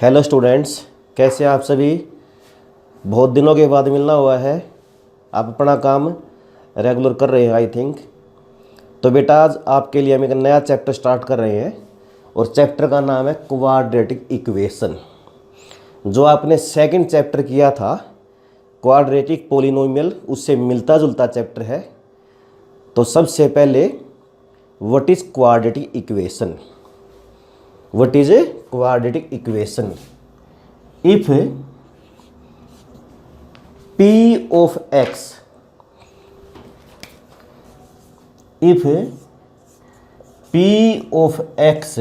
Hello students, कैसे हैं आप सभी। बहुत दिनों के बाद मिलना हुआ है। आप अपना काम रेगुलर कर रहे हैं आई थिंक। तो बेटा आज आपके लिए हम एक नया चैप्टर स्टार्ट कर रहे हैं और चैप्टर का नाम है क्वाड्रेटिक इक्वेशन। जो आपने सेकंड चैप्टर किया था क्वाड्रेटिक पॉलिनोमियल, उससे मिलता जुलता चैप्टर है। तो सबसे पहले what is quadratic equation. What is a quadratic equation? If P of x, if P of x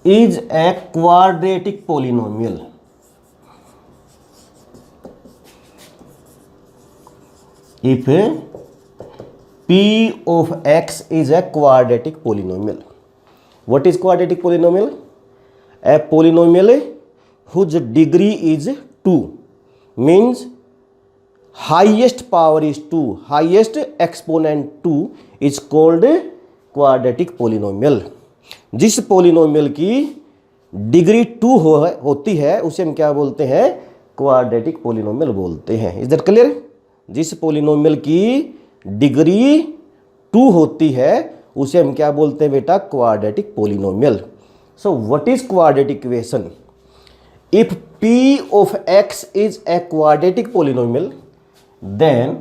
is a quadratic polynomial, if P of x is a quadratic polynomial. What is quadratic polynomial? A polynomial whose degree is 2, means highest power is 2, highest exponent 2 is called quadratic polynomial. जिस polynomial की degree 2 होती है उसे हम क्या बोलते हैं? Quadratic polynomial बोलते हैं। Is that clear? जिस polynomial की डिग्री 2 होती है उसे हम क्या बोलते हैं बेटा? Quadratic polynomial. So what is quadratic equation? If p of x is a quadratic polynomial then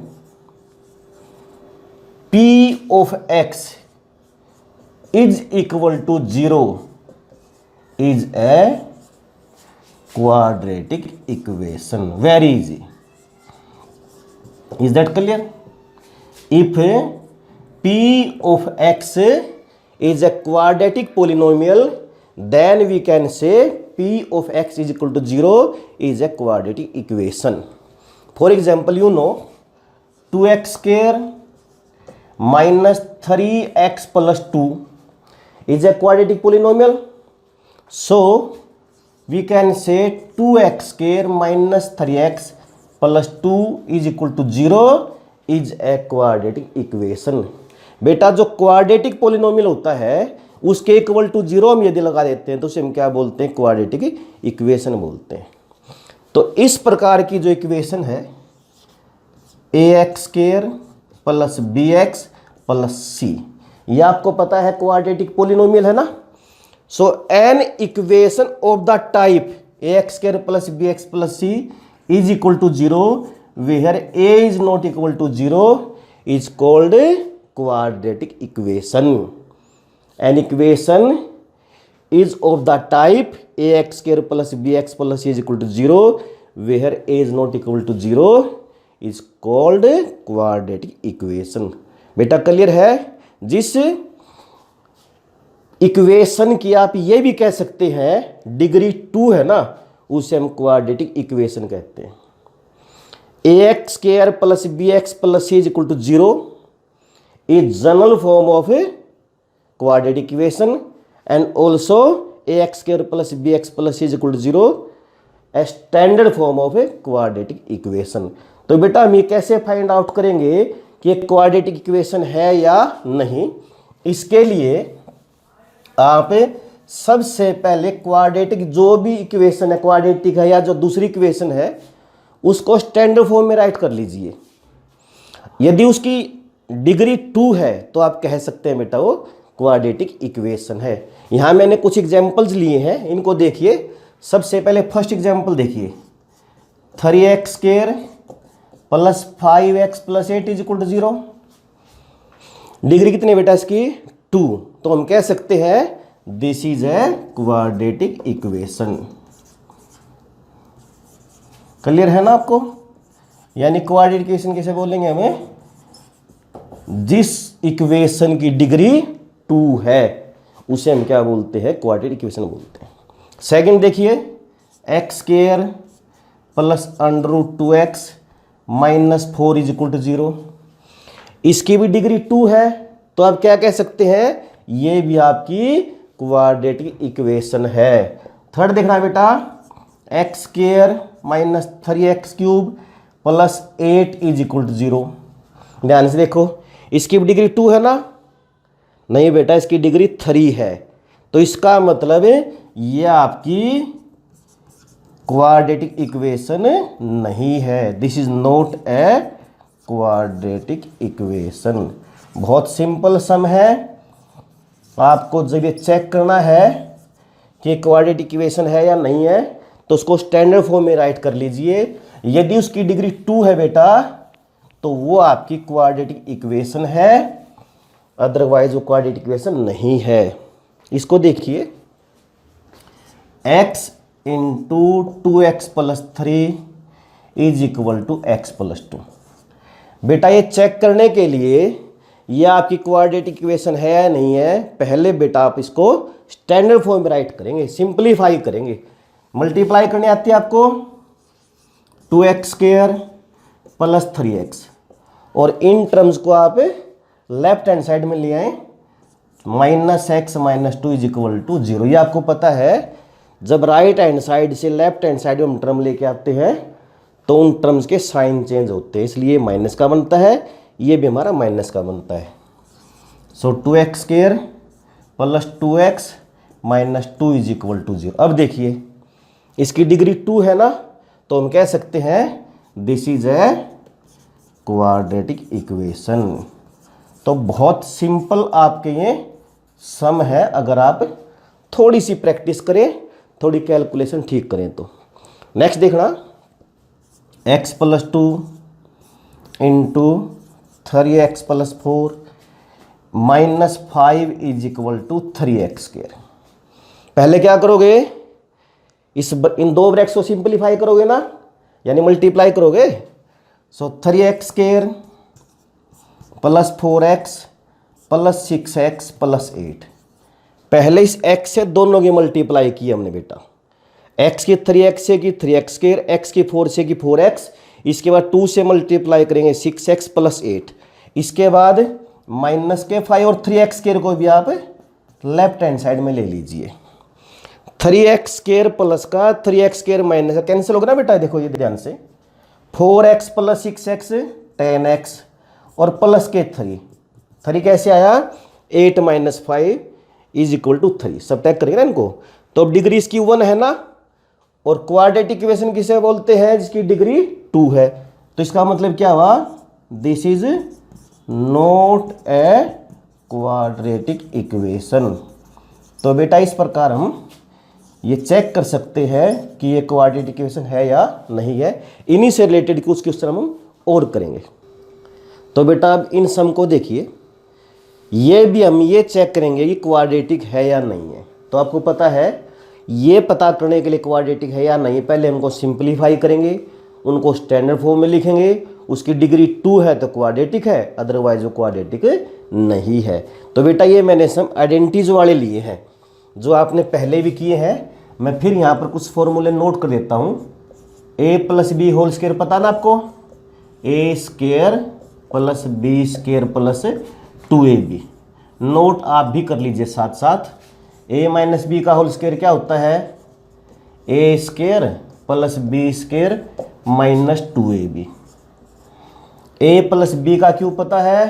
p of x is equal to 0 is a quadratic equation. Very easy. Is that clear? If P of x is a quadratic polynomial, then we can say P of x is equal to 0 is a quadratic equation. For example, you know 2x square minus 3x plus 2 is a quadratic polynomial. So we can say 2x square minus 3x plus 2 is equal to 0 is a quadratic equation. बेटा जो quadratic polynomial होता है उसके equal to 0 हम यदि लगा देते हैं तो उसे हम क्या बोलते हैं? क्वाड्रेटिक इक्वेशन बोलते हैं। तो इस प्रकार की जो इक्वेशन है ax square plus bx plus c, ये आपको पता है क्वाड्रेटिक पोलिनोमियल है ना। So an equation of the type ax square plus bx plus c is equal to 0 where a is not equal to 0 is called quadratic equation. An equation is of the type ax square plus bx plus c is equal to 0 where a is not equal to 0 is called quadratic equation. बेटा clear है? जिस equation की आप ये भी कह सकते हैं डिग्री 2 है ना, उसे हम क्वाड्रेटिक इक्वेशन कहते हैं। ax square plus bx plus c is equal to 0 is general form of a quadratic equation and also ax square plus bx plus c is equal to 0 a standard form of a quadratic equation. तो बेटा हम ये कैसे find out करेंगे कि एक quadratic equation है या नहीं? इसके लिए आप सबसे पहले क्वाड्रेटिक जो भी इक्वेशन है, क्वाड्रेटिक है या जो दूसरी इक्वेशन है, उसको स्टैंडर्ड फॉर्म में राइट कर लीजिए। यदि उसकी डिग्री 2 है तो आप कह सकते हैं बेटा वो क्वाड्रेटिक इक्वेशन है। यहां मैंने कुछ एग्जांपल्स लिए हैं, इनको देखिए। सबसे पहले फर्स्ट एग्जांपल देखिए, 3x square plus 5x plus 8 is equal to 0। डिग्री कितनी बेटा इसकी? 2। तो हम कह सकते हैं this is a quadratic equation. Clear है ना आपको? यानी क्वाड्रेटिक इक्वेशन कैसे बोलेंगे हमें? जिस इक्वेशन की डिग्री 2 है उसे हम क्या बोलते हैं? क्वाड्रेटिक इक्वेशन बोलते हैं। सेकंड देखिए, x square plus √2x minus 4 is equal to 0। इसकी भी डिग्री 2 है तो आप क्या कह सकते हैं? ये भी आपकी क्वाड्रेटिक इक्वेशन है। थर्ड देखना बेटा, x square minus 3x cube plus 8 is equal to 0। ध्यान से देखो, इसकी डिग्री 2 है ना? नहीं बेटा, इसकी डिग्री 3 है। तो इसका मतलब ये आपकी क्वाड्रेटिक इक्वेशन नहीं है। This is not A quadratic equation. बहुत सिंपल सम है। आपको जब ये चेक करना है कि क्वाड्रेटिक इक्वेशन है या नहीं है तो उसको स्टैंडर्ड फॉर्म में राइट कर लीजिए। यदि उसकी डिग्री 2 है बेटा तो वो आपकी क्वाड्रेटिक इक्वेशन है, अदरवाइज वो क्वाड्रेटिक इक्वेशन नहीं है। इसको देखिए, x into 2x plus 3 is equal to x plus 2। बेटा ये चेक करने के लिए ये आपकी क्वाड्रेटिक इक्वेशन है या नहीं है, पहले बेटा आप इसको स्टैंडर्ड फॉर्म में राइट करेंगे, सिंप्लीफाई करेंगे। मल्टीप्लाई करने आती है आपको 2x स्क्वायर प्लस 3x, और इन टर्म्स को आप लेफ्ट हैंड साइड में ले आए, minus x minus 2 is equal to 0। ये आपको पता है जब राइट हैंड साइड से लेफ्ट हैंड साइड में हम टर्म लेके आते हैं तो उन टर्म्स के साइन चेंज होते हैं, इसलिए माइनस का बनता है, ये भी हमारा माइनस का बनता है। So 2x square plus 2x minus 2 is equal to 0। अब देखिए इसकी डिग्री 2 है ना, तो हम कह सकते हैं this is a quadratic equation. तो बहुत सिंपल आपके ये सम है, अगर आप थोड़ी सी प्रैक्टिस करें, थोड़ी कैलकुलेशन ठीक करें तो। नेक्स्ट देखना, x plus 2 into 3x plus 4 minus 5 is equal to 3x square. पहले क्या करोगे, इन दो ब्रैकेट्स को सिंपलीफाई करोगे ना, यानी मल्टीप्लाई करोगे। सो 3x square plus 4x plus 6x plus 8। पहले इस x से दोनों की मल्टीप्लाई की हमने बेटा, x की 3x से की 3x स्क्वायर, x की 4 से की 4x, इसके बाद 2 से मल्टीप्लाई करेंगे 6x प्लस 8, इसके बाद माइनस के 5 और 3x स्क्वायर को भी आप लेफ्ट हैंड साइड में ले लीजिए। 3x स्क्वायर प्लस का 3x स्क्वायर माइनस का कैंसिल होगा ना बेटा, देखो ये ध्यान से, 4x प्लस 6x 10x और प्लस के 3 कैसे आया, 8 माइनस 5 इज इक्वल टू 3। सब टैग करेंगे ना इनको, तो अब डिग्री इसकी 1 है ना, और क्वाड्रेटिक इक्वेशन किसे बोलते हैं, जिसकी डिग्री 2 है। तो इसका मतलब क्या हुआ, this is not A quadratic equation. तो बेटा इस प्रकार हम ये चेक कर सकते हैं कि ये क्वाड्रेटिक इक्वेशन है या नहीं है। इन्हीं से रिलेटेड कुछ क्वेश्चन हम और करेंगे। तो बेटा अब इन सम को देखिए, ये भी हम ये चेक करेंगे कि क्वाड्रेटिक है या नहीं है। तो आपको पता है ये पता करने के लिए क्वाड्रेटिक है या नहीं, पहले हमको सिंप्लीफाई करेंगे, उनको स्टैंडर्ड फॉर्म में लिखेंगे, उसकी डिग्री 2 है तो क्वाड्रेटिक है, अदरवाइज वो क्वाड्रेटिक नहीं है। तो बेटा ये मैंने सम आइडेंटिटीज वाले लिए हैं जो आपने पहले भी किए हैं। मैं फिर यहाँ पर कुछ फॉर्मूले नोट कर देता हूँ। a plus b whole square पता ना आपको, a square plus b square plus 2ab, note आप भी कर लीजिए साथ साथ। a माइनस बी का होल स्क्वायर क्या होता है, a square plus b square minus 2ab। a plus b का क्यूब पता है,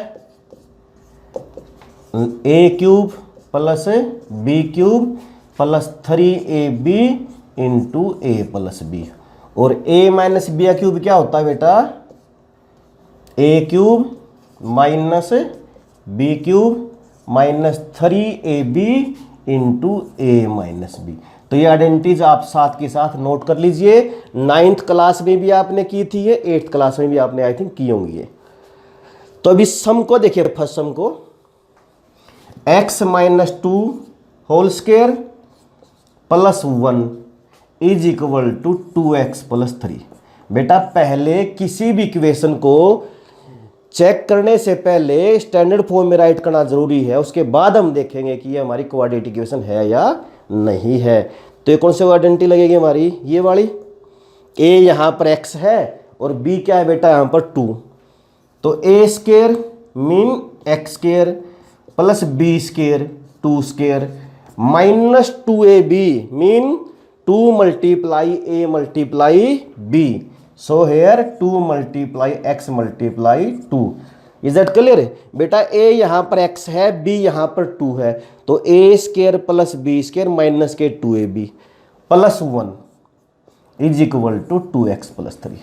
a cube plus b cube plus 3ab into a plus b, और a माइनस बी का क्यूब क्या होता है बेटा, a cube minus b cube minus 3ab into a minus b. तो ये आइडेंटिटीज आप साथ के साथ नोट कर लीजिए। 9th क्लास में भी आपने की थी ये, 8th क्लास में भी आपने आई थिंक की होंगी ये। तो अभी सम को देखिए, फर्स्ट सम को, x minus 2 whole square plus 1 is equal to 2x plus 3। बेटा पहले किसी भी इक्वेशन को चेक करने से पहले स्टैंडर्ड फॉर्म में राइट करना जरूरी है, उसके बाद हम देखेंगे कि ये हमारी क्वाड्रेटिक इक्वेशन है या नहीं है। तो ये कौन सी आइडेंटिटी लगेगी हमारी, ये वाली, a यहाँ पर x है और b क्या है बेटा यहाँ पर 2। तो a square mean x square plus b square 2 square minus 2ab mean 2 multiply a multiply b। So here 2 multiply x multiply 2। Is that clear? बेटा ए यहाँ पर x है, b यहाँ पर 2 है, तो a square plus b square minus के 2ab plus 1 is equal to 2x plus 3।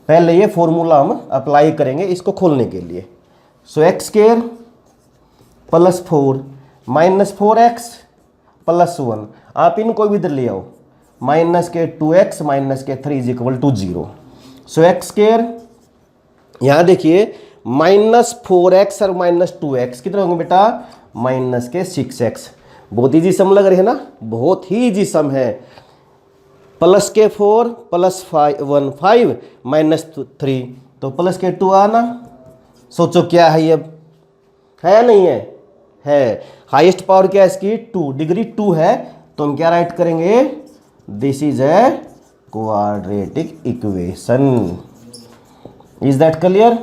पहले ये फॉर्मूला हम अप्लाई करेंगे इसको खोलने के लिए। So x square plus 4 minus 4x plus 1, आप इनको भी इधर ले आओ, माइनस के 2x माइनस के 3 is equal to 0। So x square यहाँ देखिए माइनस 4x और माइनस 2x कितने होंगे बेटा? माइनस के 6x। बहुत ईजी सम लग रहे हैं ना, बहुत ही ईजी सम है। प्लस के 4 प्लस 5 माइनस 3 तो प्लस के 2 आना। सोचो क्या है ये, अब है नहीं है? है। हाईएस्ट पावर क्या है इसकी? 2, डिग्री 2 है, तो हम क्या राइट करेंगे? This is a quadratic equation. Is that clear?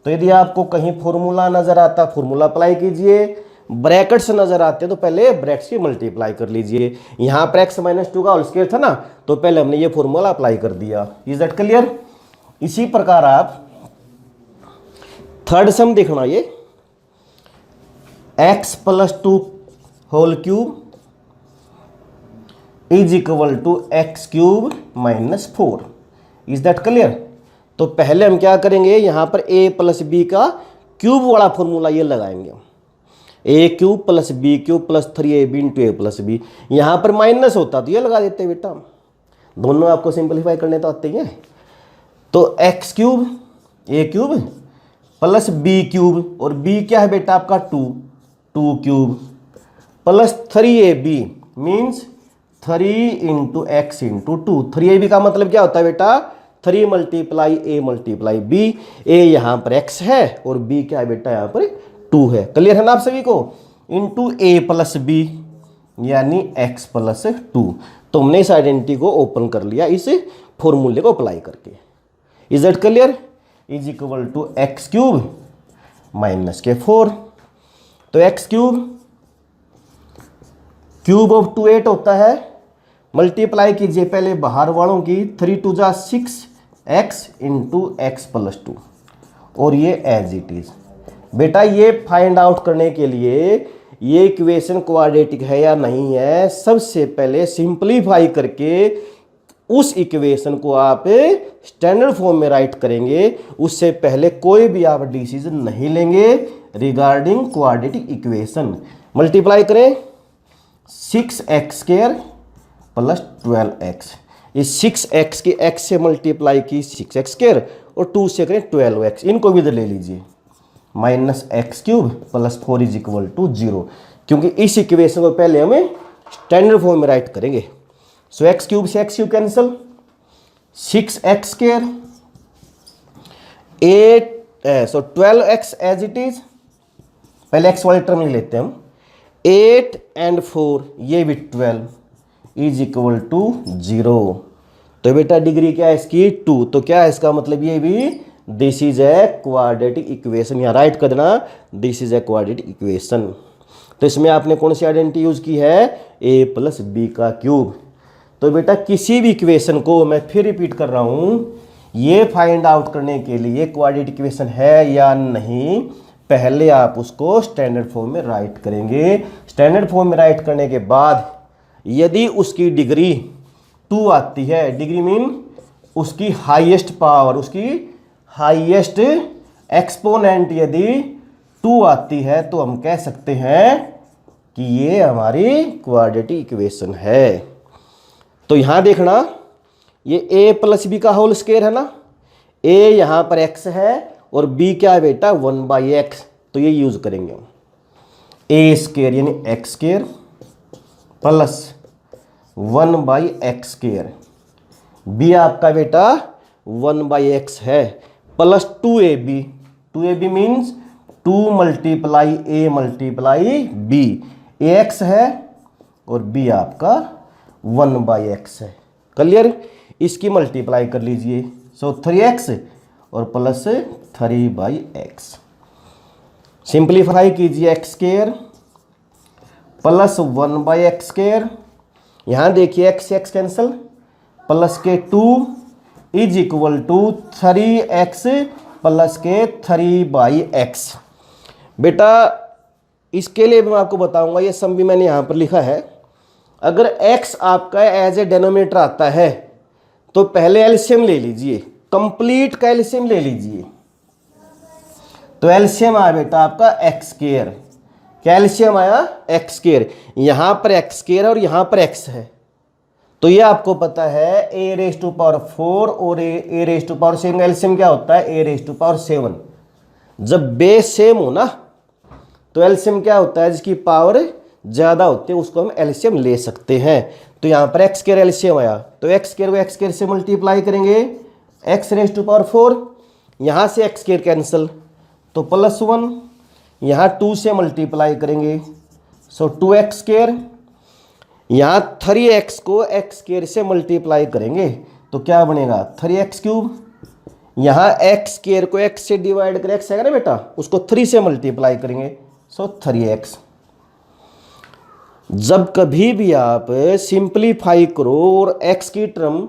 तो यदि आपको कहीं फॉर्मूला नजर आता, फॉर्मूला अप्लाई कीजिए, ब्रैकेट्स नजर आते हैं तो पहले ब्रैकेट्स की मल्टीप्लाई कर लीजिए। यहाँ पर x माइनस 2 का होल स्क्वायर था ना, तो पहले हमने ये फॉर्मूला अप्लाई कर दिया। Is that clear? इसी प्रकार आप थर्ड सम देखना, ये x plus 2 whole cube is equal to x cube minus 4। Is that clear? तो पहले हम क्या करेंगे, यहां पर a प्लस बी का क्यूब वाला फॉर्मूला ये लगाएंगे, a cube plus b cube plus 3ab into a plus b. यहां पर माइनस होता तो ये लगा देते बेटा, दोनों आपको सिंपलीफाई करने तो आते हैं। तो एक्स क्यूब ए क्यूब प्लस बी क्यूब, और बी क्या है बेटा आपका 2 cube plus 3ab means 3 into x into 2। 3ab का मतलब क्या होता है बेटा? 3 मल्टीप्लाई ए मल्टीप्लाई बी। ए यहाँ पर x है और b क्या है बेटा? यहाँ पर 2 है। क्लियर है ना आप सभी को? इंटू ए प्लस बी यानी x प्लस 2। तो हमने इस आइडेंटिटी को ओपन कर लिया इस फॉर्मूले को अप्लाई करके। Is that clear? Is equal to x cube minus के 4। तो एक्स क्यूब ऑफ 2 8 होता है, मल्टीप्लाई कीजिए पहले बाहर वालों की, 3 2 जा 6x इंटू एक्स प्लस 2, और ये एज इट इज। बेटा ये फाइंड आउट करने के लिए ये इक्वेशन क्वाड्रेटिक है या नहीं है, सबसे पहले सिंपलीफाई करके उस इक्वेशन को आप स्टैंडर्ड फॉर्म में राइट करेंगे। उससे पहले कोई भी आप डिसीजन नहीं लेंगे रिगार्डिंग क्वाड्रेटिक इक्वेशन। मल्टीप्लाई करें 6x स्क्वायर प्लस 12x, इस 6x की x से मल्टीप्लाई की 6x स्क्वायर और 2 से करें 12x, इनको भी इधर ले लीजिए, minus x cube plus 4 is equal to 0, क्योंकि इस इक्वेशन को पहले हमें स्टैंडर्ड फॉर्म में राइट करेंगे। सो एक्स क्यूब से x cube cancel, 6x square 12x as it is, पहले एक्स वाले टर्म ले लेते हैं हम, 8 and 4 ये भी 12 इज इक्वल टू 0। तो बेटा डिग्री क्या है इसकी? 2। तो क्या है इसका मतलब? ये भी this is a quadratic equation. यहाँ राइट कर देना this is a quadratic equation. तो इसमें आपने कौन सी आइडेंटिटी यूज की है? a प्लस बी का क्यूब। तो बेटा किसी भी इक्वेशन को, मैं फिर रिपीट कर रहा हूँ, ये फाइंड आउट करने के लिए क्वाड्रेटिक इक्वेशन है या नहीं, पहले आप उसको स्टैंडर्ड फॉर्म में राइट करेंगे। स्टैंडर्ड फॉर्म में राइट करने के बाद यदि उसकी डिग्री 2 आती है, डिग्री मीन उसकी हाईएस्ट पावर, उसकी हाईएस्ट एक्सपोनेंट यदि 2 आती है, तो हम कह सकते हैं कि ये हमारी क्वाड्रेटिक इक्वेशन है। तो यहां देखना, ये a प्लस बी का होल स्क्वायर है ना, a यहां पर x है और b क्या है बेटा? 1/x, तो ये यूज करेंगे हम, a स्क्वायर यानी x square plus 1/x square, b आपका बेटा 1/x है, plus 2ab means 2 multiply a multiply b, ax है और b आपका 1/x है। क्लियर? इसकी मल्टीप्लाई कर लीजिए, सो 3x और प्लस 3/x, सिंप्लीफाई कीजिए x square plus 1/x square, यहाँ देखिए x से x कैंसिल, प्लस के 2 is equal to 3x plus के 3/x। बेटा इसके लिए मैं आपको बताऊंगा, ये सम भी मैंने यहाँ पर लिखा है। अगर x आपका एज ए डेनोमिनेटर आता है तो पहले एलसीएम ले लीजिए, कंप्लीट का एलसीएम ले लीजिए। तो एलसीएम आया बेटा आपका x स्क्वायर। क्या एलसीएम आया? x square. यहां पर x स्क्वायर है और यहां पर x है, तो ये आपको पता है a⁴ और a⁴7। एलसीएम क्या होता है? a⁴7। जब बेस सेम हो ना तो एलसीएम क्या होता है? जिसकी पावर ज्यादा होती है उसको हम एलसीएम ले सकते हैं। तो यहां पर x स्क्वायर एलसीएम आया, तो x स्क्वायर को x स्क्वायर से मल्टीप्लाई करेंगे, x⁴। यहां से x स्क्वायर कैंसिल तो +1, यहां 2 से मल्टीप्लाई करेंगे सो 2x स्क्वायर। यहां 3x को x स्क्वायर से मल्टीप्लाई करेंगे तो क्या बनेगा? 3x³। यहां x स्क्वायर को x से डिवाइड करें, x है ना बेटा, उसको 3 से मल्टीप्लाई करेंगे सो 3x। जब कभी भी आप सिंप्लीफाई करो और x की टर्म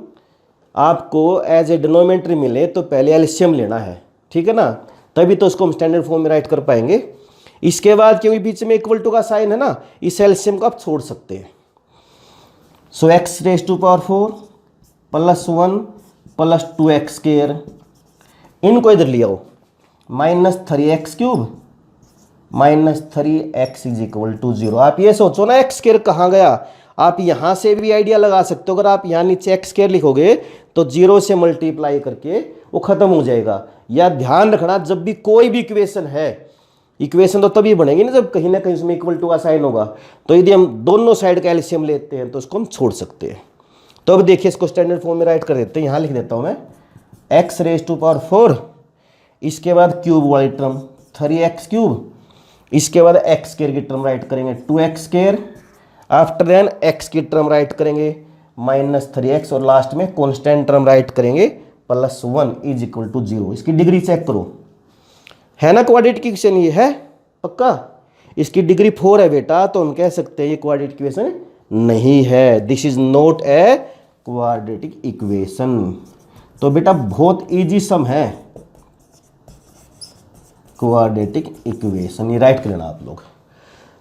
आपको एज ए डिनोमिनेटर मिले तो पहले एलसीएम लेना है, ठीक है ना, तभी तो उसको हम स्टैंडर्ड फॉर्म में राइट कर पाएंगे। इसके बाद क्योंकि बीच में इक्वल टू का साइन है ना, इस एलसीएम को आप छोड़ सकते हैं। सो x⁴ +1 + 2x स्क्वायर, इनको इधर ले आओ, -3x³ -3x = 0। आप ये सोचो ना x स्क्वायर कहाँ गया, आप यहां से भी आइडिया लगा सकते हो। अगर आप यहाँ नीचे x स्क्वायर लिखोगे तो 0 से मल्टीप्लाई करके वो खत्म हो जाएगा। या ध्यान रखना, जब भी कोई भी इक्वेशन है, इक्वेशन तो तभी बनेगी ना जब कहीं ना कहीं उसमें इक्वल टू का साइन होगा। तो यदि हम दोनों साइड का एलसीएम लेते हैं तो उसको हम छोड़ सकते हैं। तो अब देखिए इसको स्टैंडर्ड फॉर्म में राइट कर देते हैं। यहाँ लिख देता हूँ मैं x⁴, इसके बाद क्यूब वाली टर्म 3x³, इसके बाद x स्क्वायर की टर्म राइट करेंगे 2x square, after then x की टर्म राइट करेंगे -3x और लास्ट में कांस्टेंट टर्म राइट करेंगे +1 = 0। इसकी डिग्री चेक करो, है ना क्वाड्रेटिक इक्वेशन, ये है पक्का। इसकी डिग्री 4 है बेटा, तो हम कह सकते हैं ये क्वाड्रेटिक इक्वेशन नहीं है। This is not A quadratic equation. तो बेटा बहुत इजी सम है क्वाड्रेटिक इक्वेशन, ये राइट कर लेना आप लोग।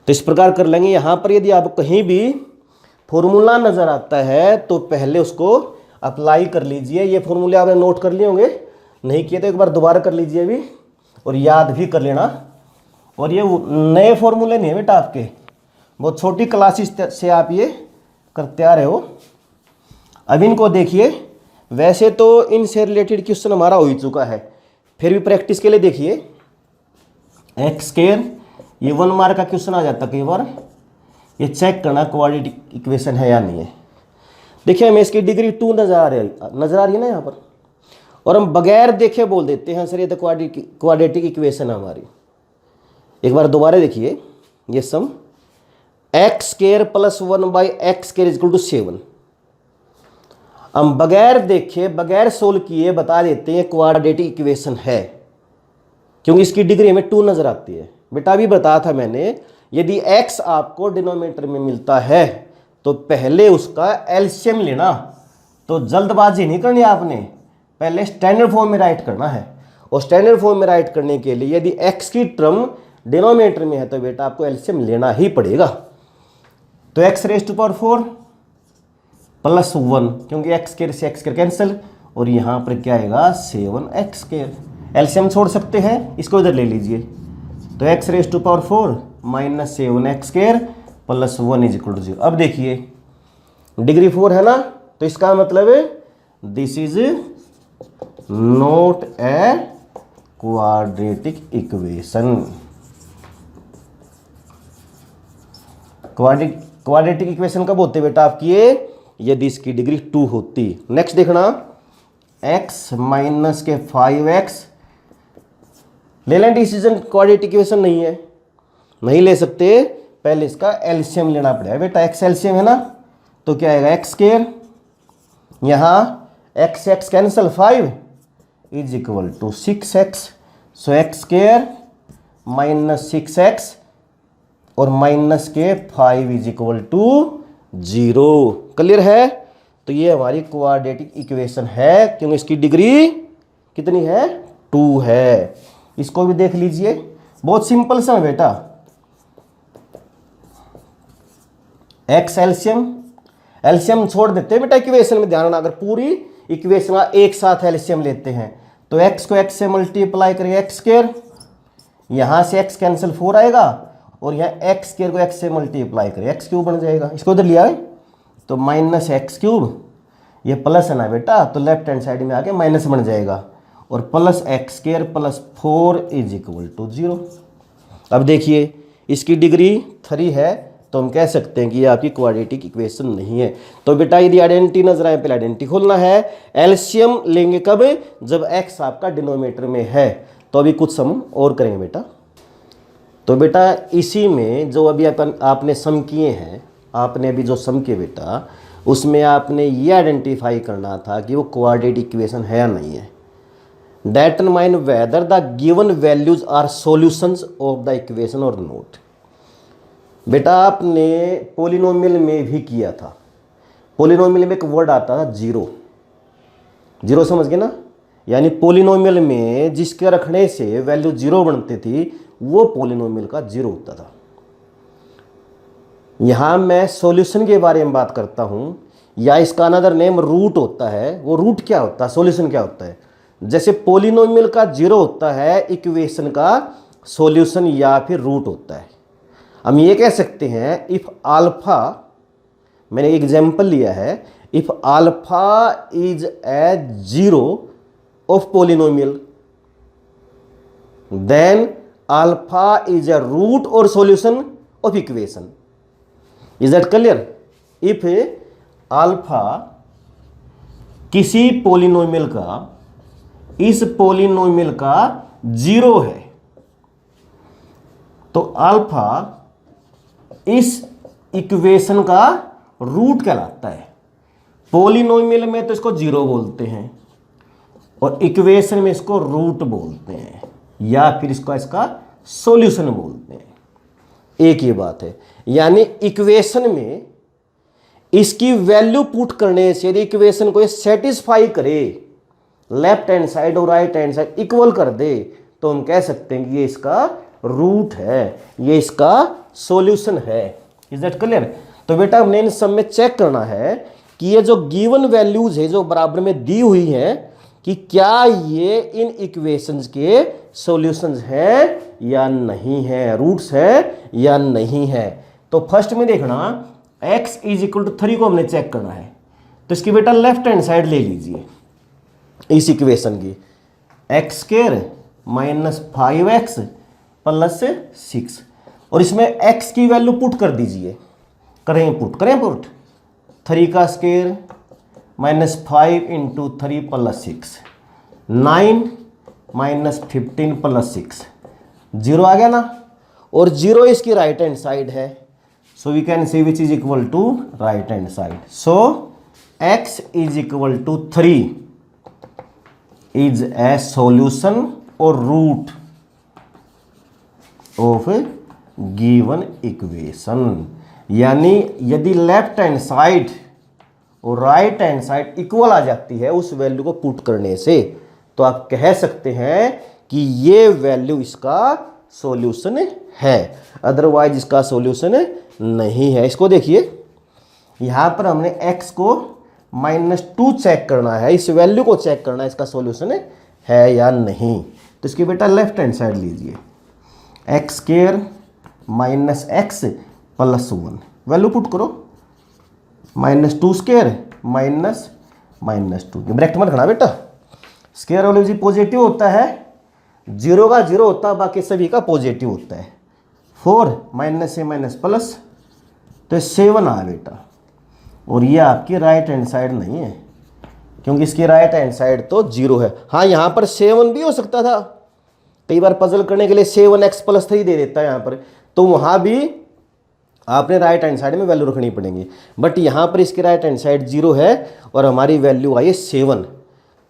तो इस प्रकार कर लेंगे। यहां पर यदि आप कहीं भी फॉर्मूला नजर आता है तो पहले उसको अप्लाई कर लीजिए। ये फॉर्मूले आपने नोट कर लिए होंगे, नहीं किए तो एक बार दोबारा कर लीजिए अभी, और याद भी कर लेना। और ये नए फॉर्मूले नहीं है बेटा आपके, बहुत छोटी क्लासेस से आप ये करते आ रहे हो। अब इनको देखिए, वैसे तो इनसे रिलेटेड क्वेश्चन हमारा हो ही चुका है, फिर भी प्रैक्टिस के लिए देखिए। x स्क्वायर, ये 1 मार्क का क्वेश्चन आ जाता कई बार, ये चेक करना क्वाड्रेटिक इक्वेशन है या नहीं है। देखिए हमें इसकी डिग्री 2 नजर आ रही है ना यहाँ पर, और हम बगैर देखे बोल देते हैं सर ये तो क्वाड्रेटिक इक्वेशन है हमारी। एक बार दोबारा देखिए ये सम x² + 1/x² = 7। हम बगैर देखे बगैर सोल्व किए बता देते हैं क्वाड्रेटिक इक्वेशन है, क्योंकि इसकी डिग्री हमें 2 नजर आती है। बेटा भी बताया था मैंने, यदि x आपको डिनोमिनेटर में मिलता है तो पहले उसका एलसीएम लेना। तो जल्दबाजी नहीं करनी आपने, पहले स्टैंडर्ड फॉर्म में राइट करना है। और स्टैंडर्ड फॉर्म में राइट करने के लिए यदि x की टर्म डिनोमिनेटर में है तो बेटा आपको एलसीएम लेना ही पड़ेगा। तो x⁴ +1, क्योंकि x स्क्वायर से x स्क्वायर कैंसिल, और यहाँ पर क्या आएगा 7x²। एलसीएम छोड़ सकते हैं, इसको इधर ले लीजिए। तो x⁴ -7x² + 1 = 0। अब देखिए डिग्री 4 है ना, तो इसका मतलब है this is not A quadratic equation. Quadratic equation कब होते बेटा आपकी ये, यदि इसकी डिग्री 2 होती। नेक्स्ट देखना x - 5x, ले लें डिसीजन, क्वाड्रेटिक इक्वेशन नहीं है, नहीं ले सकते, पहले इसका एलसीएम लेना पड़ेगा बेटा। x एलसीएम है ना, तो क्या आएगा x², यहाँ x कैंसिल 5 = 6x। सो x² -6x और -5 = 0। क्लियर है। तो ये हमारी क्वाड्रेटिक इक्वेशन है, क्योंकि इसकी डिग्री कितनी है 2 है। इसको भी देख लीजिए, बहुत सिंपल सा है बेटा। एक्स एल्सियम छोड़ देते हैं बेटा इक्वेशन में, ध्यान रखना। अगर पूरी इक्वेशन का एक साथ एल्सियम लेते हैं तो एक्स को एक्स से मल्टीप्लाई करेंगे एक्स स्क्वायर, यहां से एक्स कैंसिल 4 आएगा, और यहाँ एक्स स्क्वायर को एक्स से मल्टीप्लाई करें एक्स क्यूब बन जाएगा। इसको उधर लिया है तो माइनस एक्स क्यूब, ये प्लस है ना बेटा, तो लेफ्ट हैंड साइड में आके माइनस बन जाएगा, और plus x square plus 4 is equal to 0। अब देखिए इसकी डिग्री 3 है, तो हम कह सकते हैं कि ये आपकी क्वाड्रेटिक इक्वेशन नहीं है। तो बेटा यदि आइडेंटिटी नजर आए, पहले आइडेंटिटी खोलना है। एलसीएम लेंगे कब? जब एक्स आपका डिनोमिनेटर में है। तो अभी कुछ सम और करेंगे बेटा। तो बेटा इसी में जो अभी आपने सम किए हैं, आपने अभी जो सम किए बेटा, उसमें आपने ये आइडेंटिफाई करना था कि वो क्वाड्रेटिक इक्वेशन है या नहीं है। Determine whether the given values are solutions of the equation और नॉट। बेटा आपने पॉलिनोमियल में भी किया था। पॉलिनोमियल में एक वर्ड आता था जीरो, जीरो समझ गए ना, यानी पॉलिनोमियल में जिसके रखने से वैल्यू जीरो बनती थी वो पॉलिनोमियल का जीरो होता था। यहां मैं सॉल्यूशन के बारे में बात करता हूं, या इसका अनदर नेम रूट होता है। वो रूट क्या होता है, सॉल्यूशन क्या होता है? जैसे पॉलिनोमियल का जीरो होता है, इक्वेशन का सॉल्यूशन या फिर रूट होता है। हम ये कह सकते हैं इफ अल्फा, मैंने एक एग्जांपल लिया है, if alpha is a zero of polynomial then alpha is a root और solution of equation. Is that clear? If alpha किसी पॉलिनोमियल का, इस पॉलिनोमियल का जीरो है, तो अल्फा इस इक्वेशन का रूट कहलाता है। पॉलिनोमियल में तो इसको जीरो बोलते हैं और इक्वेशन में इसको रूट बोलते हैं, या फिर इसका सॉल्यूशन बोलते हैं। एक ही बात है, यानी इक्वेशन में इसकी वैल्यू पुट करने से यदि इक्वेशन को ये सेटिस्फाई करे, लेफ्ट हैंड साइड और राइट हैंड साइड इक्वल कर दे, तो हम कह सकते हैं कि ये इसका रूट है, ये इसका सॉल्यूशन है। Is that clear? तो बेटा हमने इन सब में चेक करना है कि ये जो गिवन वैल्यूज है जो बराबर में दी हुई हैं, कि क्या ये इन इक्वेशंस के सॉल्यूशंस हैं या नहीं है, रूट्स है या नहीं है। तो फर्स्ट में देखना x इज इक्वल टू 3 को हमने चेक करना है। तो इसकी बेटा लेफ्ट हैंड साइड ले लीजिए इस इक्वेशन की, x square minus 5x plus 6, और इसमें x की वैल्यू पुट कर दीजिए। करें पुट 3 का square minus 5 into 3 plus 6, 9 minus 15 plus 6, 0 आ गया ना, और 0 इसकी राइट हैंड साइड है। सो we can say which is equal to right hand side. So x is equal to 3 is a solution और रूट ऑफ गिवन इक्वेशन। यानी यदि left hand side और right hand side equal आ जाती है उस value को पुट करने से, तो आप कह सकते हैं कि ये वैल्यू इसका सॉल्यूशन है, अदरवाइज इसका सॉल्यूशन नहीं है। इसको देखिए, यहां पर हमने x को -2 चेक करना है, इस वैल्यू को चेक करना है इसका सॉल्यूशन है या नहीं। तो इसकी बेटा लेफ्ट हैंड साइड लीजिए, x square minus x plus 1, value put करो, -2 स्क्वायर -2, ब्रैकेट में रखना बेटा। स्क्वायर वाले जी पॉजिटिव होता है, 0 का 0 होता है, बाकी सभी का पॉजिटिव होता है। 4 माइनस से माइनस प्लस, तो 7 आ बेटा। और ये आपकी राइट हैंड साइड नहीं है, क्योंकि इसकी राइट हैंड साइड तो 0 है। हाँ, यहाँ पर 7 भी हो सकता था, कई बार पजल करने के लिए 7x प्लस 3 दे देता है यहाँ पर, तो वहाँ भी आपने राइट हैंड साइड में वैल्यू रखनी पड़ेगी। बट यहाँ पर इसकी राइट हैंड साइड 0 है और हमारी वैल्यू आई है 7।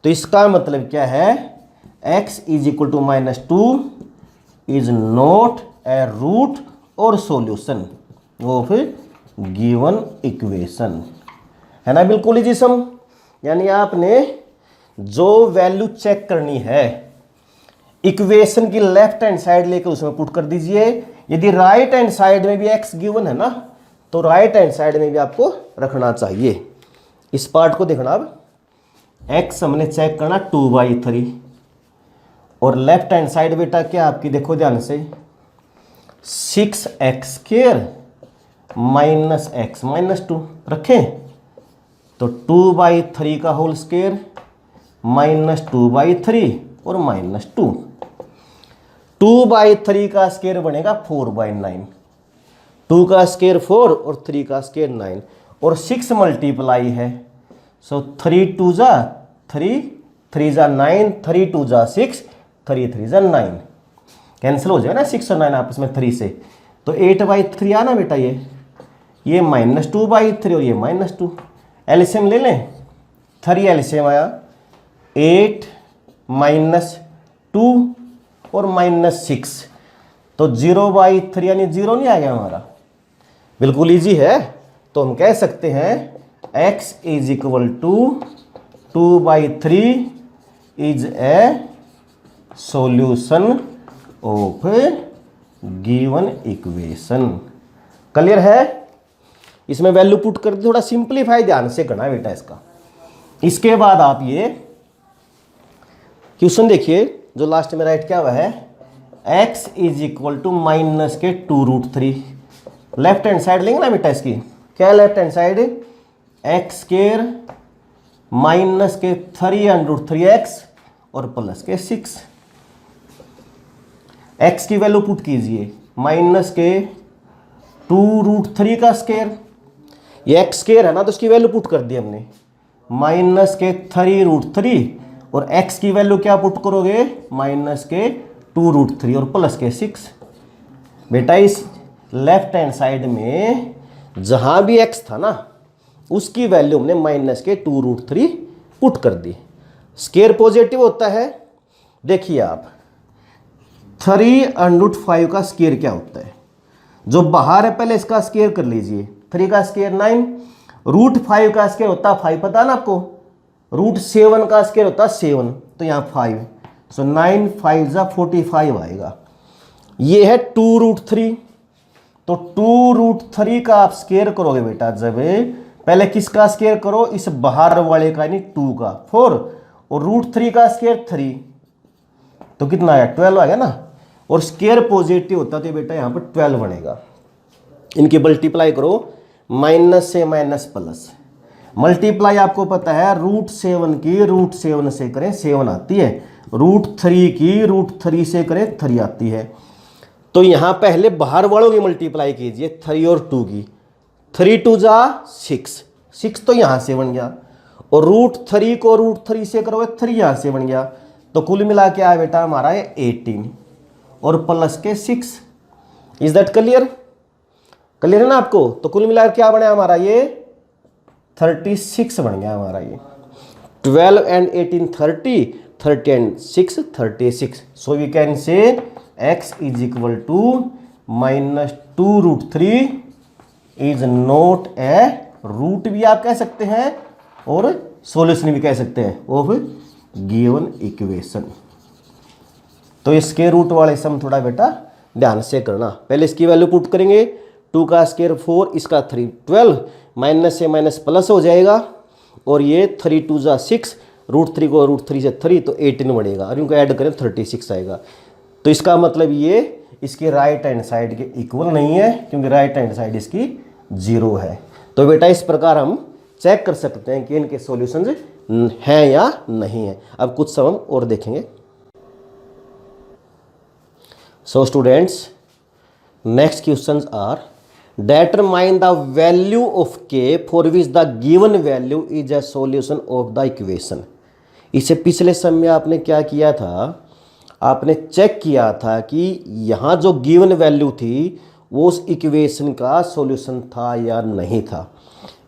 तो इसका मतलब क्या है, x is equal to -2 is not a root और सॉल्यूशन ऑफ गिवन इक्वेशन, है ना। बिल्कुल ही जिसम, यानी आपने जो वैल्यू चेक करनी है इक्वेशन की लेफ्ट हैंड साइड लेकर उसमें पुट कर दीजिए। यदि राइट हैंड साइड में भी x गिवन है ना, तो राइट हैंड साइड में भी आपको रखना चाहिए। इस पार्ट को देखना, अब x हमने चेक करना 2/3 और लेफ्ट हैंड साइड बेटा क्या आपकी, देखो ध्यान से, 6x² माइनस x माइनस 2 रखें तो 2/3 का होल स्क्वायर माइनस 2/3 और माइनस 2। 2/3 का स्क्वायर बनेगा 4/9, 2 का स्क्वायर 4 और 3 का स्क्वायर 9 और 6 मल्टीप्लाई है, सो 3 2 जा 3, 3 जा 9, 3 2 जा 6, 3 3 जा 9, कैंसिल हो जाएगा ना 6 और 9 आपस में 3 से, तो 8/3 आना बेटा, ये माइनस 2/3 और ये माइनस 2। एलसीएम ले लें, 3 एलसीएम आया 8 माइनस 2 और माइनस 6, तो 0/3 यानी 0 नहीं आ गया हमारा, बिल्कुल इजी है। तो हम कह सकते हैं x is equal to 2/3 is a solution of given equation. Clear है? इसमें वैल्यू पुट कर दी, थोड़ा सिंप्लीफाई ध्यान से करना है बेटा इसका। इसके बाद आप ये क्वेश्चन देखिए जो लास्ट में राइट क्या हुआ है, x is equal to minus के 2√3। लेफ्ट हैंड साइड लेंगे ना बेटा इसकी, क्या left hand side, x² minus के 3√3x और प्लस के 6। x की वैल्यू पुट कीजिए, माइनस के 2√3 का स्क्वायर, ये x स्क्वायर है ना, तो उसकी वैल्यू पुट कर दी हमने, माइनस के 3√3 और x की वैल्यू क्या पुट करोगे, माइनस के 2√3 और प्लस के 6। बेटा इस लेफ्ट हैंड साइड में जहां भी x था ना, उसकी वैल्यू हमने माइनस के 2√3 पुट कर दी। स्क्वायर पॉजिटिव होता है, देखिए आप 3√5 का स्क्वायर क्या होता है, जो बाहर है पहले इसका स्क्वायर कर लीजिए, 3 का स्क्वायर 9, √5 का स्क्वायर होता है 5, पता ना आपको, √7 का स्क्वायर होता है 7, तो यहाँ 5, सो 9 5 जा 45 आएगा। ये है 2√3, तो 2√3 का आप स्क्वायर करोगे बेटा, जब पहले किसका स्क्वायर करो, इस बाहर वाले का, यानी 2 का 4 और √3 का स्क्वायर 3, तो कितना आया 12 आ गया ना। और स्क्वायर पॉजिटिव होता तो बेटा यहाँ पर 12 बनेगा। इनकी मल्टीप्लाई करो, माइनस से माइनस प्लस, मल्टीप्लाई आपको पता है √7 की √7 से करें 7 आती है, √3 की √3 से करें 3 आती है। तो यहाँ पहले बाहर वालों की मल्टीप्लाई कीजिए 3 और 2 की, 3 2 जा 6, 6 तो यहाँ से बन गया, और √3 को √3 से करोगे 3 यहाँ से बन गया, तो कुल मिला के आया बेटा हमारा ये 18 और प्लस के 6। Is that clear? क्लियर है ना आपको? तो कुल मिला के क्या बना हमारा, ये 36 बन गया हमारा, ये 12 and 18 30, 30 and 6 36। So we can say x is equal to minus 2√3 is not a root भी आप कह सकते हैं और सॉल्यूशन भी कह सकते हैं ऑफ गिवन इक्वेशन। तो इसके रूट वाले सम थोड़ा बेटा ध्यान से करना। पहले इसकी वैल्यू पुट करेंगे, 2 का स्क्वायर 4, इसका 3 12, माइनस से माइनस प्लस हो जाएगा, और ये 3 2 जा 6, √3 को √3 से 3 तो 18 बढ़ेगा, और इनको ऐड करें 36 आएगा। तो इसका मतलब ये इसकी राइट हैंड साइड के इक्वल नहीं है, क्योंकि राइट हैंड साइड इसकी 0 है। तो बेटा इस प्रकार हम चेक कर सकते हैं कि इनके सॉल्यूशंस हैं या नहीं है। अब कुछ सम हम और देखेंगे। So students, next questions are determine the value of k for which the given value is a solution of the equation। इससे पिछले सम में आपने क्या किया था, आपने चेक किया था कि यहाँ जो गिवन वैल्यू थी वो उस इक्वेशन का सॉल्यूशन था या नहीं था।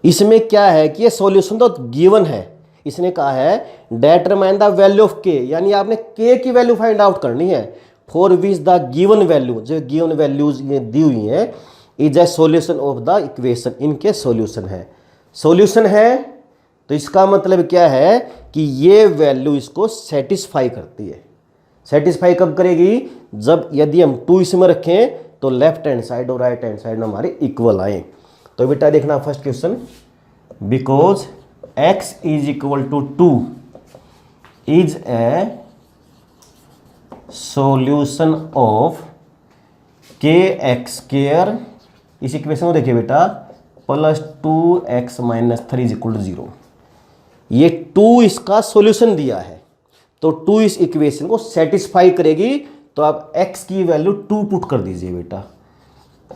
इसमें क्या है कि ये सॉल्यूशन तो गिवन है, इसने कहा है डिटरमाइन द वैल्यू ऑफ के, यानी आपने के की वैल्यू फाइंड आउट करनी है for which the given value, जो गिवन वैल्यूज ये दी हुई है, is a solution of the equation, इनके सॉल्यूशन है। सॉल्यूशन है तो इसका मतलब क्या है कि ये वैल्यू इसको सेटिस्फाई करती है। सेटिस्फाई कब करेगी, जब यदि हम 2 इसमें रखें तो लेफ्ट हैंड साइड और राइट हैंड साइड में हमारे इक्वल आए। तो बेटा देखना first question, because x is equal to 2 is a solution of के एक्स स्क्वायर, इस इक्वेशन को देखिए बेटा, plus 2x minus 3 is equal to 0। ये 2 इसका सॉल्यूशन दिया है, तो 2 इस इक्वेशन को सेटिस्फाई करेगी, तो आप x की वैल्यू 2 पुट कर दीजिए बेटा।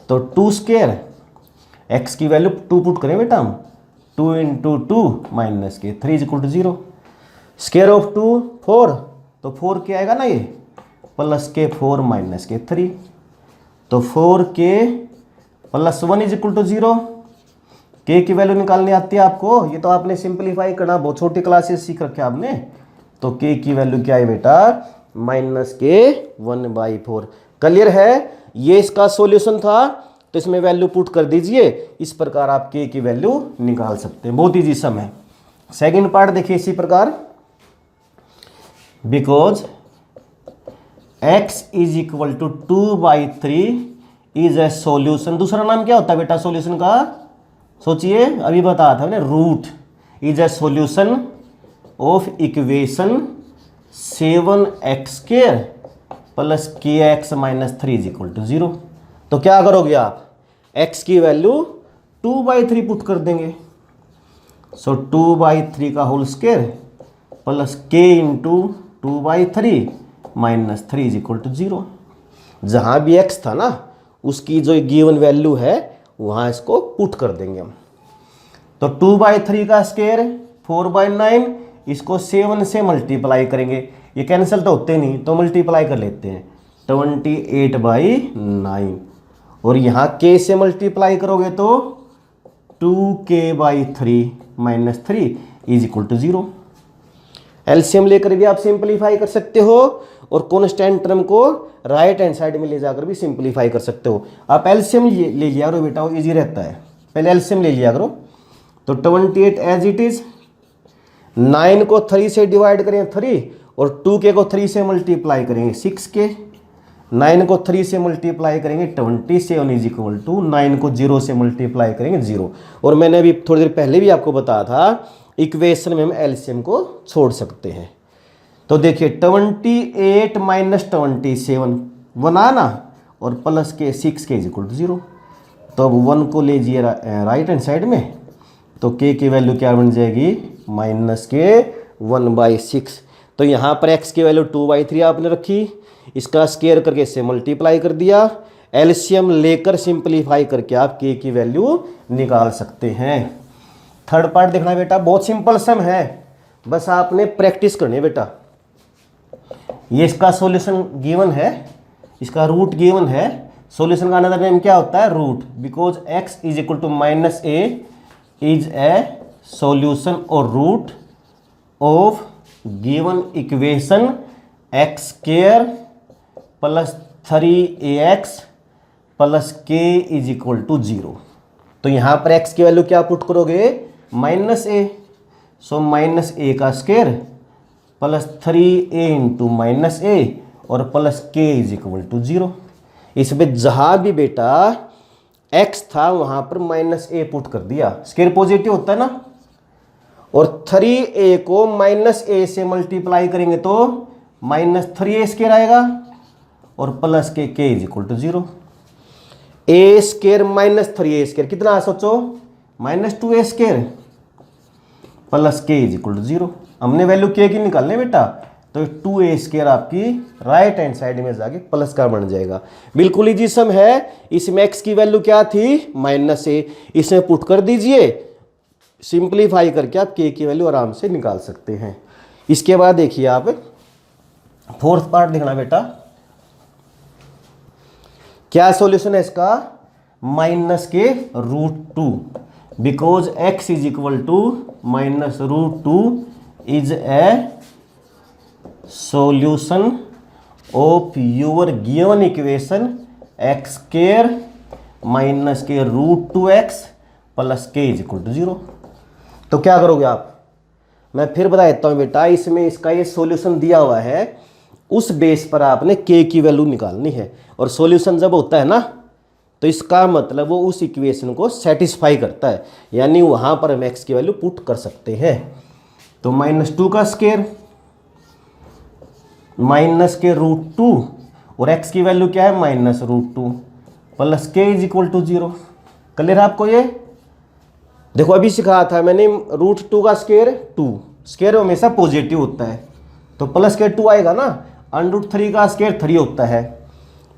तो 2 स्क्वायर, x की वैल्यू 2 पुट करें बेटा हम, 2 इंटू 2 माइनस के 3 is equal to 0। Square of 2 4, तो 4 क्या आएगा ना ये, प्लस के 4 माइनस के 3, तो 4 के प्लस 1 इज इक्वल टू 0। के की वैल्यू निकालनी आती है आपको, ये तो आपने सिंप्लीफाई करना बहुत छोटी क्लासेस सीख रखे आपने। तो के की वैल्यू क्या है बेटा, माइनस के 1/4। क्लियर है, ये इसका सॉल्यूशन था, तो इसमें वैल्यू पुट कर दीजिए। इस प्रकार आप के की वैल्यू निकाल सकते हैं, बहुत ईजी सम है। सेकंड पार्ट देखिए इसी प्रकार, because x is equal to 2/3 is a solution. दूसरा नाम क्या होता है बेटा सॉल्यूशन का, सोचिए, अभी बताया था मैंने, root is a solution of equation 7x square plus kx minus 3 is equal to 0। तो क्या करोगे आप, x की वैल्यू 2/3 पुट कर देंगे। सो 2/3 का whole square plus k into 2/3 minus 3 is equal to 0। जहाँ भी x था ना, उसकी जो गिवन वैल्यू है वहाँ इसको पुट कर देंगे हम। तो 2/3 का स्क्वायर 4/9, इसको 7 से मल्टीप्लाई करेंगे, ये कैंसिल तो होते नहीं, तो मल्टीप्लाई कर लेते हैं, 28/9। और यहाँ k से मल्टीप्लाई करोगे तो 2k/3 minus 3 is equal to 0। LCM लेकर भी आप सिंप्लीफाई कर सकते हो, और कॉन्स्टेंट टर्म को राइट हैंड साइड में ले जाकर भी सिंप्लीफाई कर सकते हो। आप एलसीएम ले लिया करो बेटा, वो ईजी रहता है, पहले एलसीएम ले लिया करो। तो 28 एज इट इज, 9 को 3 से डिवाइड करेंगे 3, और 2k को 3 से मल्टीप्लाई करेंगे 6k, 9 को 3 से मल्टीप्लाई करेंगे 27 इज इक्वल टू 9 को 0 से मल्टीप्लाई करेंगे 0। और मैंने अभी थोड़ी देर पहले भी आपको बताया था, इक्वेशन में हम एलसीएम को छोड़ सकते हैं। तो देखिए 28 माइनस 27 बनाना, और प्लस के 6k इज इक्वल टू 0। तो अब 1 को ले जाइए राइट हैंड साइड में, तो k की वैल्यू क्या बन जाएगी, माइनस के 1/6। तो यहाँ पर x की वैल्यू 2/3 आपने रखी, इसका स्क्वायर करके इससे मल्टीप्लाई कर दिया, एलसीएम लेकर सिंप्लीफाई करके आप k की वैल्यू निकाल सकते हैं। थर्ड पार्ट देखना बेटा, बहुत सिंपल सम है, बस आपने प्रैक्टिस करनी है बेटा। ये इसका सॉल्यूशन गिवन है, इसका रूट गिवन है, सॉल्यूशन का अनदर नेम क्या होता है, root. Because x is equal to minus a is a solution और root of given equation x square plus 3ax plus k is equal to 0। तो यहाँ पर x की वैल्यू क्या पुट करोगे, minus a। So minus a का square plus 3a into minus a और plus k is equal to 0। इसमें जहाँ भी बेटा x था वहाँ पर माइनस a पुट कर दिया, स्क्वायर पॉजिटिव होता है ना, और 3a को माइनस a से मल्टीप्लाई करेंगे तो माइनस 3a स्क्वायर आएगा, और प्लस के k is equal to 0। a square minus 3a square कितना, सोचो, minus 2a square plus k is equal to 0। हमने वैल्यू k की निकालने बेटा, तो 2a स्क्वायर आपकी राइट हैंड साइड में जाके प्लस का बन जाएगा। बिल्कुल इजी सम है। इसमें x की वैल्यू क्या थी, माइनस a, इसमें पुट कर दीजिए, सिंप्लीफाई करके आप k की वैल्यू आराम से निकाल सकते हैं। इसके बाद देखिए आप फोर्थ पार्ट देखना बेटा, क्या सॉल्यूशन है इसका, माइनस के √2। Because x is equal to minus √2 is a solution of your given equation x square minus के √2x plus k is equal to 0। तो क्या करोगे आप, मैं फिर बता देता हूँ बेटा, इसमें इसका ये सॉल्यूशन दिया हुआ है, उस बेस पर आपने k की वैल्यू निकालनी है। और सॉल्यूशन जब होता है ना तो इसका मतलब वो उस इक्वेशन को सेटिस्फाई करता है, यानी वहां पर हम x की वैल्यू पुट कर सकते हैं। तो -2 का स्क्वायर -√2 और x की वैल्यू क्या है -√2 plus k is equal to 0। Clear है आपको ये? देखो अभी सिखाया था मैंने, √2 का स्क्वायर 2, स्क्वायर हमेशा पॉजिटिव होता है तो प्लस के 2 आएगा ना। √3 का स्क्वायर 3 होता है,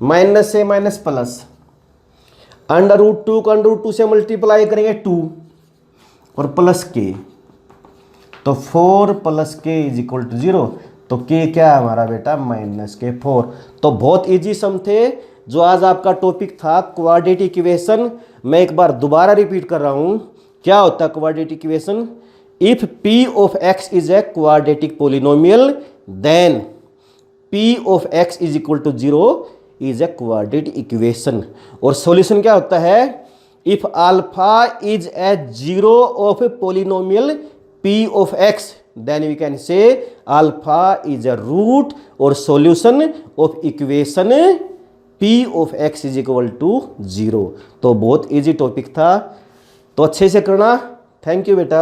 माइनस से माइनस प्लस, √2 को √2 से मल्टीप्लाई करेंगे 2 और प्लस के, तो 4 प्लस के इज इक्वल टू 0। तो के क्या है हमारा बेटा -4। तो बहुत इजी सम थे जो आज आपका टॉपिक था क्वाड्रेटिक इक्वेशन। मैं एक बार दोबारा रिपीट कर रहा हूं, क्या होता है quadratic equation? If p of x is a quadratic polynomial then p of x is equal to 0 is a quadratic equation. और सॉल्यूशन क्या होता है? If alpha is a 0 of polynomial p of x then we can say alpha is a root or solution of equation p of x is equal to 0। तो बहुत easy topic था, तो अच्छे से करना। थैंक यू बेटा।